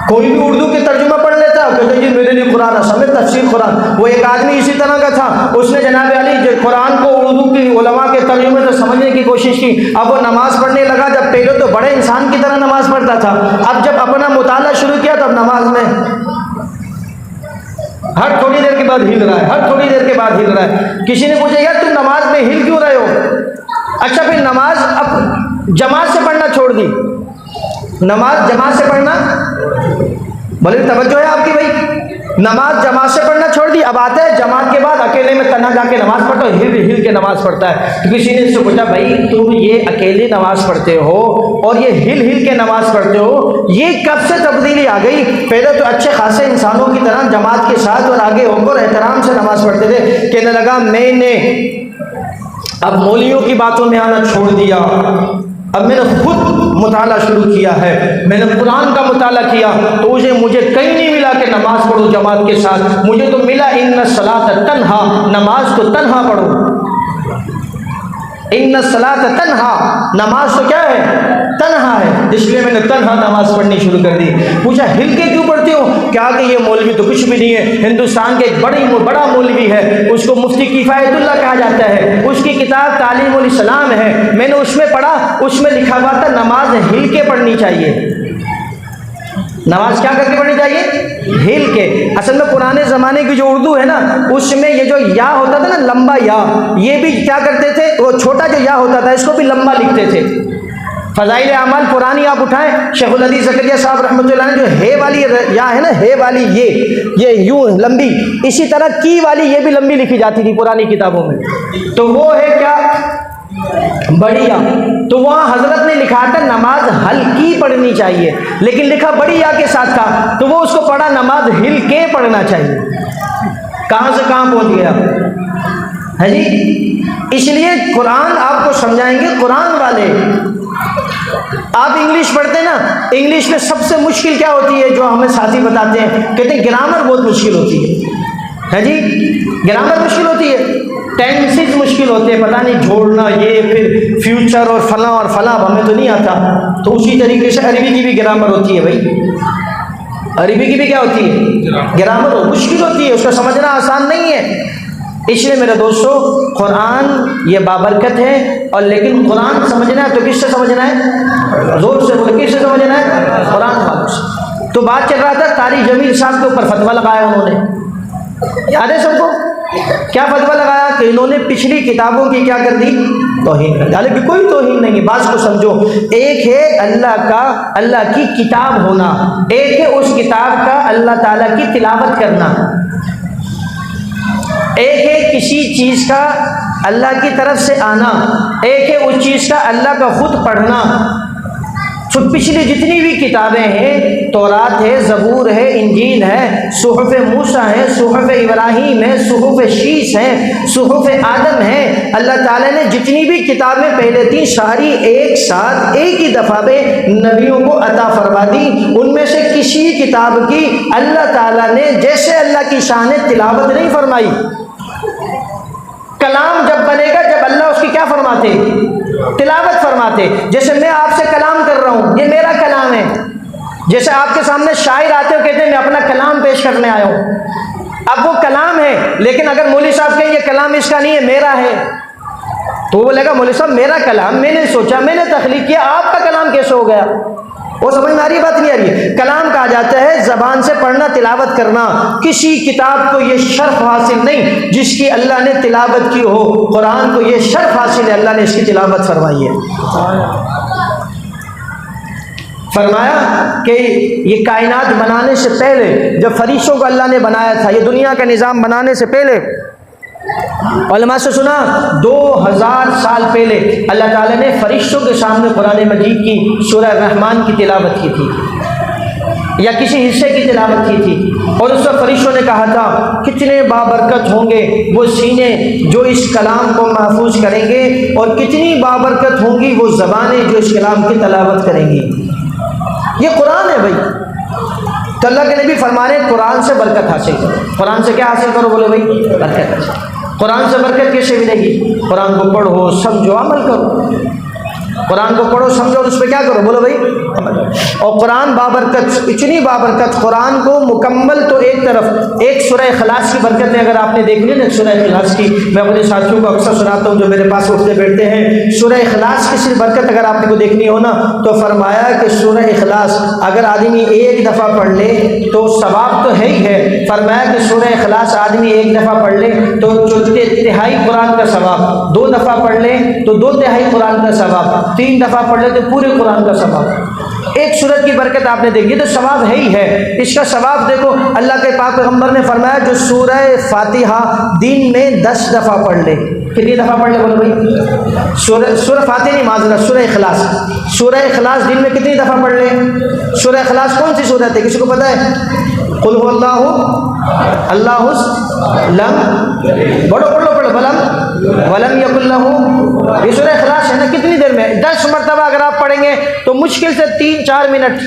کوئی بھی اردو کے ترجمہ پڑھ لیتا ہے، کہتے ہیں جی میرے لیے قرآن آسان ہے، تفسیر قرآن۔ وہ ایک آدمی اسی طرح کا تھا، اس نے جناب علی جو قرآن کو اردو کی علماء کے ترجمے سے سمجھنے کی کوشش کی، اب وہ نماز پڑھنے لگا، جب پہلے تو بڑے انسان کی طرح نماز پڑھتا تھا، اب جب اپنا مطالعہ شروع کیا تو اب نماز میں ہر تھوڑی دیر کے بعد ہل رہا ہے، ہر تھوڑی دیر کے بعد ہل رہا ہے۔ کسی نے پوچھا یار تم نماز میں ہل کیوں رہے ہو؟ اچھا پھر نماز اب جماعت سے پڑھنا چھوڑ دی، نماز جماعت سے پڑھنا، بولے توجہ ہے آپ کی بھائی، نماز جماعت سے پڑھنا چھوڑ دی، اب آتا ہے جماعت کے بعد اکیلے میں تنہا جا کے نماز پڑھتا ہے، ہل کے نماز پڑھتا ہے۔ تو کسی نے اس سے پوچھا بھائی تم یہ اکیلے نماز پڑھتے ہو اور یہ ہل کے نماز پڑھتے ہو، یہ کب سے تبدیلی آ گئی؟ پہلے تو اچھے خاصے انسانوں کی طرح جماعت کے ساتھ اور آگے ہو کر احترام سے نماز پڑھتے تھے۔ کہنے لگا میں نے اب مولیوں کی باتوں میں آنا چھوڑ دیا، اب میں نے خود مطالعہ شروع کیا ہے، میں نے قرآن کا مطالعہ کیا تو مجھے کہیں نہیں ملا کہ نماز پڑھو جماعت کے ساتھ، مجھے تو ملا ان الصلاۃ تنہا، نماز کو تنہا پڑھو۔ ان الصلاۃ تنہا، نماز تو کیا ہے؟ تنہا ہے، اس لیے میں نے تنہا نماز پڑھنی شروع کر دی۔ پوچھا ہل کے کیوں پڑھتے ہو؟ کیا کہ یہ مولوی تو کچھ بھی نہیں ہے، ہندوستان کے ایک بڑا مولوی ہے، اس کو مفتی کفایت اللہ کہا جاتا ہے، اس کی کتاب تعلیم الاسلام ہے، میں نے اس میں پڑھا، اس میں لکھا ہوا تھا نماز ہل کے پڑھنی چاہیے۔ نماز کیا کر کے پڑھنی چاہیے؟ ہل کے۔ اصل میں پرانے زمانے کی جو اردو ہے نا، اس میں یہ جو یا ہوتا تھا نا، لمبا یا، یہ بھی کیا کرتے تھے، وہ چھوٹا جو یا ہوتا تھا اس کو بھی لمبا لکھتے تھے۔ فضائل اعمال پرانی آپ اٹھائیں، شیخ الحدیث زکریا صاحب رحمۃ اللہ علیہ، جو ہے والی یا ہے نا، ہے والی یہ یوں لمبی، اسی طرح کی والی یہ بھی لمبی لکھی جاتی تھی پرانی کتابوں میں، تو وہ ہے کیا؟ بڑی یا۔ تو وہاں حضرت نے لکھا تھا نماز ہلکی پڑھنی چاہیے، لیکن لکھا بڑی یا کے ساتھ تھا، تو وہ اس کو پڑھا نماز ہل کے پڑھنا چاہیے۔ کہاں سے کہاں پہنچ گیا ہے جی؟ اس لیے قرآن آپ کو سمجھائیں گے قرآن والے۔ آپ انگلش پڑھتے ہیں نا، انگلش میں سب سے مشکل کیا ہوتی ہے جو ہمیں ساتھی بتاتے ہیں، کہتے ہیں گرامر بہت مشکل ہوتی ہے جی، گرامر مشکل ہوتی ہے، ٹینسز مشکل ہوتے ہیں، پتہ نہیں جوڑنا، یہ پھر فیوچر اور فلاں ہمیں تو نہیں آتا۔ تو اسی طریقے سے عربی کی بھی گرامر ہوتی ہے بھائی، عربی کی بھی کیا ہوتی ہے؟ گرامر مشکل ہوتی ہے، اس کا سمجھنا آسان نہیں ہے۔ اس لیے میرے دوستو، قرآن یہ بابرکت ہے، اور لیکن قرآن سمجھنا ہے تو کس سے سمجھنا ہے؟ زور سے بولے، کس سے سمجھنا ہے؟ قرآن والوں سے۔ تو بات چل رہا تھا طارق جمیل صاحب کے اوپر فتویٰ لگایا انہوں نے، یاد ہے سب کو؟ کیا فتویٰ لگایا کہ انہوں نے پچھلی کتابوں کی کیا کر دی؟ توہین کر دی۔ حالانکہ کوئی توہین نہیں ہے، بات کو سمجھو، ایک ہے اللہ کی کتاب ہونا، ایک ہے اس کتاب کا اللہ تعالیٰ کی تلاوت کرنا، ایک ہے کسی چیز کا اللہ کی طرف سے آنا، ایک ہے اس چیز کا اللہ کا خود پڑھنا۔ تو پچھلی جتنی بھی کتابیں ہیں، تورات ہے، زبور ہے، انجیل ہے، صحف موسیٰ ہے، صحف ابراہیم ہے، صحف شیش ہے، صحف آدم ہے، اللہ تعالیٰ نے جتنی بھی کتابیں پہلے تھیں ساری ایک ساتھ ایک ہی دفعہ پہ نبیوں کو عطا فرما دی۔ ان میں سے کسی کتاب کی اللہ تعالیٰ نے جیسے اللہ کی شان تلاوت نہیں فرمائی۔ کلام جب بنے گا جب اللہ اس کی کیا فرماتے؟ تلاوت فرماتے۔ جیسے میں آپ سے کلام کر رہا ہوں، یہ میرا کلام ہے۔ جیسے آپ کے سامنے شاعر آتے ہو، کہتے ہیں میں اپنا کلام پیش کرنے آیا ہوں، اب وہ کلام ہے، لیکن اگر مولوی صاحب کہیں یہ کلام اس کا نہیں ہے میرا ہے، تو وہ بولے گا مولوی صاحب میرا کلام، میں نے سوچا، میں نے تخلیق کیا، آپ کا کلام کیسے ہو گیا؟ وہ سمجھ میں آ رہی ہے؟ بات نہیں آ رہی ہے؟ کلام کہا جاتا ہے زبان سے پڑھنا، تلاوت کرنا۔ کسی کتاب کو یہ شرف حاصل نہیں جس کی اللہ نے تلاوت کی ہو، قرآن کو یہ شرف حاصل ہے، اللہ نے اس کی تلاوت فرمائی ہے۔ فرمایا کہ یہ کائنات بنانے سے پہلے، جب فرشتوں کو اللہ نے بنایا تھا، یہ دنیا کا نظام بنانے سے پہلے، علماء سے سنا 2000 سال پہلے اللہ تعالیٰ نے فرشتوں کے سامنے قرآن مجید کی سورہ رحمان کی تلاوت کی تھی، یا کسی حصے کی تلاوت کی تھی، اور اس وقت فرشتوں نے کہا تھا کتنے بابرکت ہوں گے وہ سینے جو اس کلام کو محفوظ کریں گے، اور کتنی بابرکت ہوں گی وہ زبانیں جو اس کلام کی تلاوت کریں گی۔ یہ قرآن ہے بھائی، تو اللہ کے نبی فرمانے قرآن سے برکت حاصل کرو۔ قرآن سے کیا حاصل کرو؟ بولو بھائی، برکت حاصل۔ قرآن سے برکت کیسے ملے گی؟ قرآن کو پڑھو، سمجھو، عمل کرو۔ قرآن کو پڑھو، سمجھو، اور اس پہ کیا کرو؟ بولو بھائی، اور قرآن بابرکت، اتنی بابرکت قرآن کو مکمل، تو ایک طرف ایک سورہ اخلاص کی برکت ہے، اگر آپ نے دیکھ لی نا سورہ اخلاص کی، میں اپنے ساتھیوں کو اکثر سناتا ہوں جو میرے پاس اٹھتے بیٹھتے ہیں، سورہ اخلاص کی صرف برکت اگر آپ کو دیکھنی ہو نا، تو فرمایا کہ سورہ اخلاص اگر آدمی ایک دفعہ پڑھ لے تو ثواب تو ہے ہی ہے، فرمایا کہ سورہ اخلاص آدمی ایک دفعہ پڑھ لے تو 1/3 قرآن کا ثواب، 2 دفعہ پڑھ لے تو 2/3 قرآن کا ثواب، 3 دفعہ پڑھ لے تو پورے قرآن کا ثواب۔ ایک سورت کی برکت آپ نے دیکھی تو ثواب ہے ہی ہے۔ اس کا ثواب دیکھو، اللہ کے پاک پیغمبر نے فرمایا جو سورہ فاتحہ دن میں 10 دفعہ پڑھ لے، کتنی دفعہ پڑھ لے بولو بھائی؟ سورہ فاتحہ نہیں، معذرت، سورہ اخلاص، سورہ اخلاص دن میں کتنی دفعہ پڑھ لے؟ سورہ اخلاص کون سی سورت ہے؟ کسی کو پتہ ہے؟ قل هو اللہ اللہ لم، پڑھو ولم یکن لہ، یہ سورہ اخلاص ہے نا، کتنی دیر میں؟ 10 مرتبہ اگر آپ پڑھیں گے تو مشکل سے 3-4 منٹ۔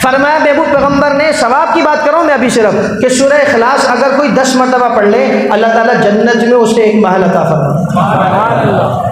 فرمایا محبوب پیغمبر نے، ثواب کی بات کروں میں ابھی صرف، کہ سورہ اخلاص اگر کوئی 10 مرتبہ پڑھ لے اللہ تعالیٰ جنت میں اسے ایک محل عطا فرمائے۔ سبحان اللہ